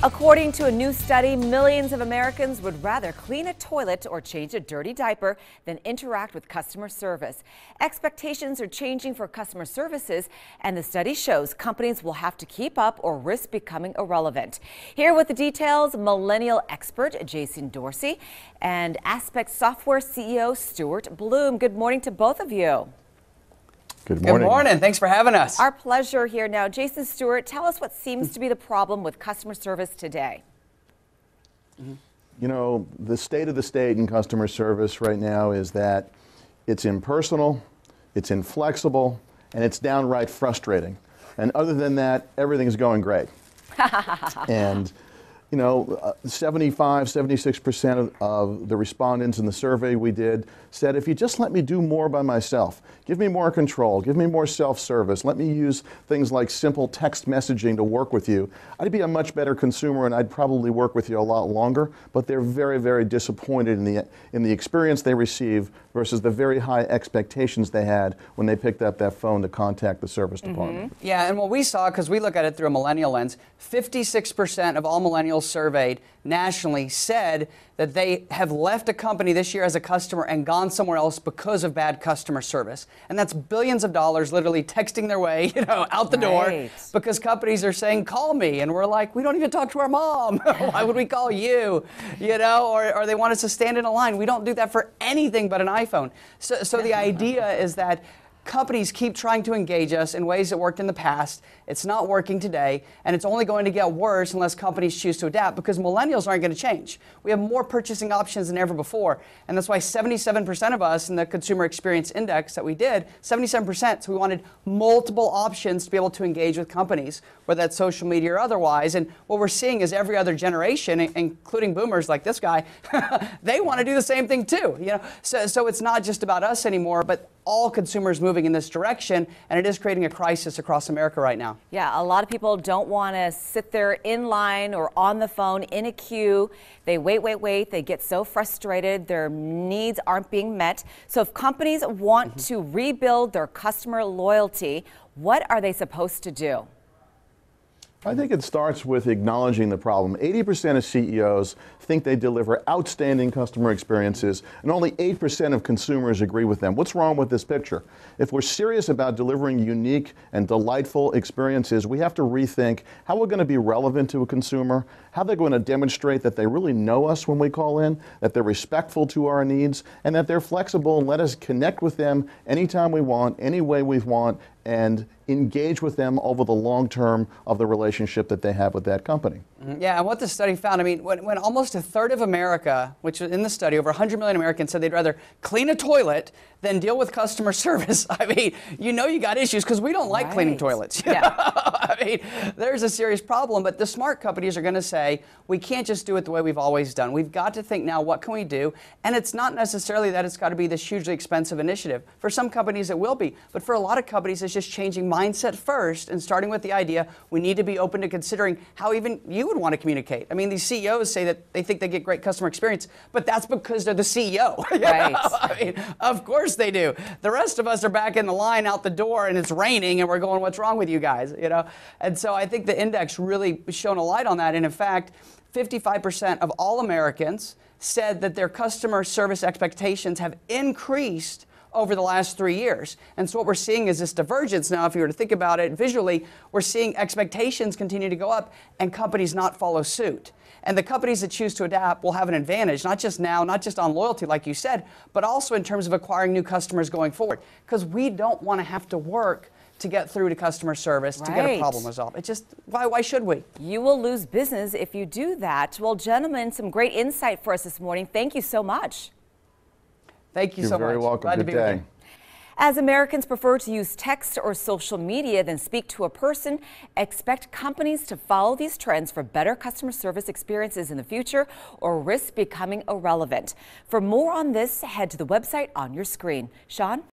According to a new study, millions of Americans would rather clean a toilet or change a dirty diaper than interact with customer service. Expectations are changing for customer services, and the study shows companies will have to keep up or risk becoming irrelevant. Here with the details, millennial expert Jason Dorsey and Aspect Software CEO Stewart Bloom. Good morning to both of you. Good morning. Good morning. Thanks for having us. Our pleasure here. Now, Jason Stewart, tell us what seems to be the problem with customer service today. You know, the state of the state in customer service right now is that it's impersonal, it's inflexible, and it's downright frustrating. And other than that, everything's going great. And you know, 76% of the respondents in the survey we did said, if you just let me do more by myself, give me more control, give me more self-service, let me use things like simple text messaging to work with you, I'd be a much better consumer and I'd probably work with you a lot longer. But they're very, very disappointed in the experience they receive versus the very high expectations they had when they picked up that phone to contact the service department. Yeah, and what we saw, because we look at it through a millennial lens, 56% of all millennials surveyed nationally said that they have left a company this year as a customer and gone somewhere else because of bad customer service. And that's billions of dollars literally texting their way, out the door because companies are saying, call me. And we're like, we don't even talk to our mom. Why would we call you? Or they want us to stand in a line. We don't do that for anything but an iPhone. So the idea is that companies keep trying to engage us in ways that worked in the past. It's not working today, and it's only going to get worse unless companies choose to adapt, because millennials aren't going to change. We have more purchasing options than ever before, and that's why 77% of us in the Consumer Experience Index that we did, 77%, so we wanted multiple options to be able to engage with companies, whether that's social media or otherwise. And what we're seeing is every other generation, including boomers like this guy, they want to do the same thing too. So it's not just about us anymore, but all consumers moving in this direction, and it is creating a crisis across America right now. Yeah, a lot of people don't want to sit there in line or on the phone in a queue. They wait. They get so frustrated. Their needs aren't being met. So if companies want to rebuild their customer loyalty, what are they supposed to do? I think it starts with acknowledging the problem. 80% of CEOs think they deliver outstanding customer experiences, and only 8% of consumers agree with them. What's wrong with this picture? If we're serious about delivering unique and delightful experiences, we have to rethink how we're going to be relevant to a consumer, how they're going to demonstrate that they really know us when we call in, that they're respectful to our needs, and that they're flexible and let us connect with them anytime we want, any way we want, and engage with them over the long term of the relationship that they have with that company. Yeah, and what the study found, when almost a third of America, which was in the study, over 100 million Americans said they'd rather clean a toilet than deal with customer service. You got issues because we don't like cleaning toilets. There's a serious problem, but the smart companies are going to say, we can't just do it the way we've always done. We've got to think now, what can we do? And it's not necessarily that it's got to be this hugely expensive initiative. For some companies it will be, but for a lot of companies it's just changing mindset first and starting with the idea we need to be open to considering how even you would want to communicate. These CEOs say that they think they get great customer experience, but that's because they're the CEO. Of course they do. The rest of us are back in the line out the door and it's raining and we're going, what's wrong with you guys? And so I think the index really shone a light on that. And in fact, 55% of all Americans said that their customer service expectations have increased over the last 3 years. And so what we're seeing is this divergence now. If you were to think about it visually, we're seeing expectations continue to go up and companies not follow suit. And the companies that choose to adapt will have an advantage, not just now, not just on loyalty like you said, but also in terms of acquiring new customers going forward. Because we don't want to have to work to get through to customer service to get a problem resolved. It just, why should we? You will lose business if you do that. Well, gentlemen, some great insight for us this morning. Thank you so much. Thank you so much. You're very welcome. Glad to be with you. As Americans prefer to use text or social media than speak to a person, expect companies to follow these trends for better customer service experiences in the future or risk becoming irrelevant. For more on this, head to the website on your screen. Sean?